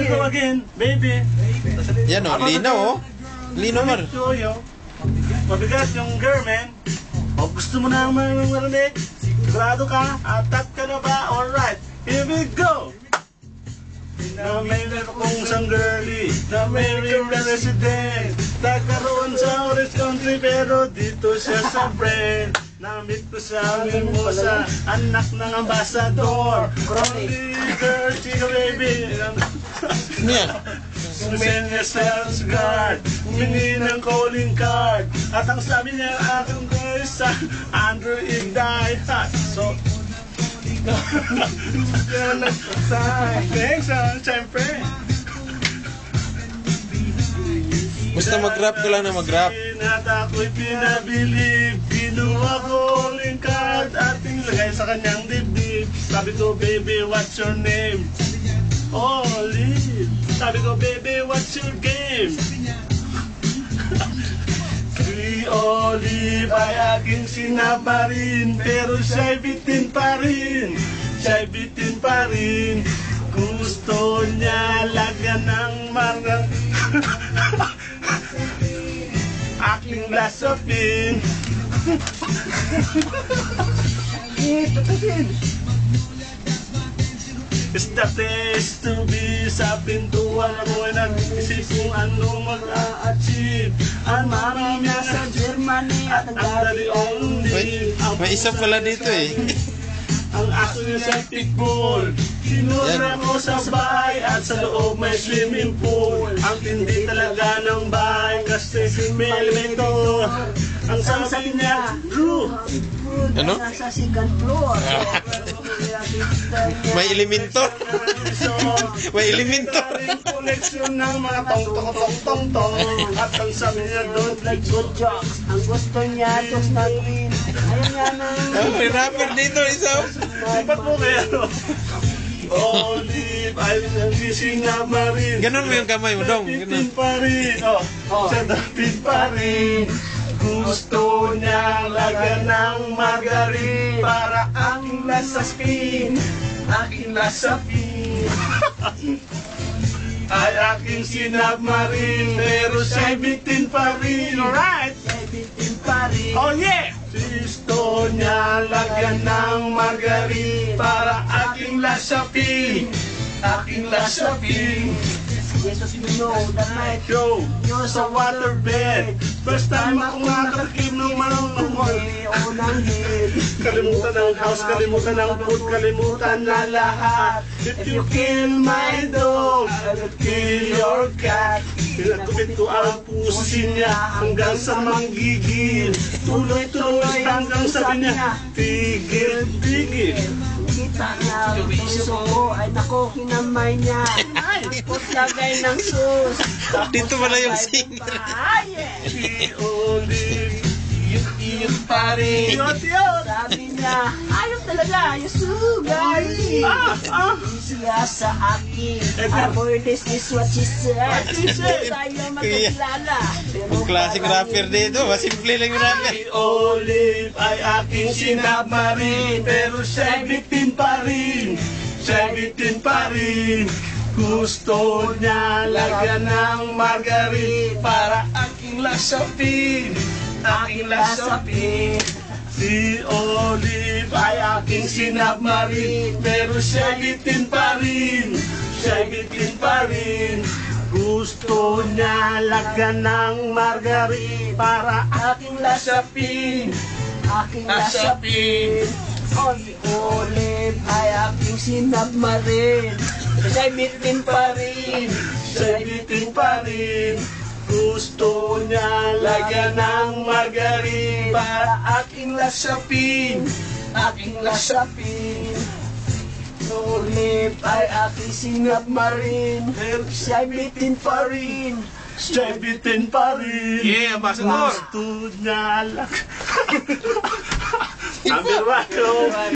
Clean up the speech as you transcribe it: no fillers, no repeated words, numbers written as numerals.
go again, baby. Yan o, linaw o. Linaw man. Mabigat yung girl, man. O gusto mo na marinig? Sigurado ka? Atat ka na ba? Alright, here we go! Na mayroon akong isang girlie na mayroon na resident. Nagkaroon sa Orange Country pero dito siya sa friend. Na-meet ko sa Mimosa, anak ng ambasador. Only girl, chica baby. Yan. Send yourselves guard, humingi ng calling card. At ang sabi niya, aking guys, Andrew Igday. So, thanks, siyempre. Basta mag-rap ka lang na mag-rap. At ako'y pinabilib, kinuha calling card at nilagay sa kanyang dibdib. Sabi ko, baby, what's your name? Olive. Sabi ko, baby, what's your game? Si Olive ay aking sinaba rin, pero siya'y bitin pa rin. Siya'y bitin pa rin. Gusto niya lagyan ng marga. Aking lasapin. It's the place to be. Sa pintuan ako ay nag-isip kung ano mag-a-achieve. Ang marami Sa Germany at ang dali only. May isa pala dito eh. Ang aso niya sa pitbull. Sinura ko sa bahay at sa loob may swimming pool. Ang tindi talaga ng bahay kasi may elementor. Ang sabi niya, Drew. Ano? Nasa second floor. May elementor. May elementor. Koleksyon ng mga tong-tong-tong-tong-tong. At ang sabi niya doon, Like good jokes. Ang gusto niya, jokes na green. Ayun nga na. Oh, may rapper dito isa. Ba't mo kaya no? Olive, ay nagising na pa rin. Ganon mo yung kamay mo, Dong. Dapitin pa rin. Sa dapit pa rin. Gusto niya lagyan ng margarine para aking lasapin. Aking lasapin. Ay aking sinabmarin, pero siya'y bitin pa rin. Alright! Siya'y bitin pa rin. Oh yeah! Gusto niya lagyan ng margarine para aking lasapin. Aking lasapin. Jesus, you know that night. Yo, sa waterbed. First time ako nakatakim ng manong Unang hit. Kalimutan ang house, kalimutan ang food, kalimutan na lahat. If you kill my dog, I will kill your cat. Pinagkupit ko ang pusin niya hanggang sa manggigil. Tuloy-tuloy hanggang sabi niya, tigil, tigil. Kita niya, puso ko ay nako, hinamay niya. Tapos lagay ng sus. Dito pala yung singer. Si Olive, iyot pa rin. Sabi niya, ayos talaga, yung sugar. Siya sa akin. Amor, this is what she said. Tayo magkakilala. Ang klaseng rapper dito. Masimple lang yung rapper. Si Olive ay aking sinabmarin, pero siya'y bitin pa rin. Siya'y bitin pa rin. Gusto niya lagyan ng margarine para aking lasapin. Aking lasapin. Si Olive ay aking sinabmarin, pero siya'y bitin pa rin. Siya'y bitin pa rin. Gusto niya lagyan ng margarine para aking lasapin. Aking lasapin. Si Olive ay aking sinabmarin. Siya'y bitin pa rin. Siya'y bitin pa rin. Gusto niya lagyan ng margarine para aking lasapin. Aking lasapin. Olive ay aking sinabmarin. Siya'y bitin pa rin. Siya'y bitin pa rin. Yeah, Ambassador. Gusto niya lagyan. Number 1.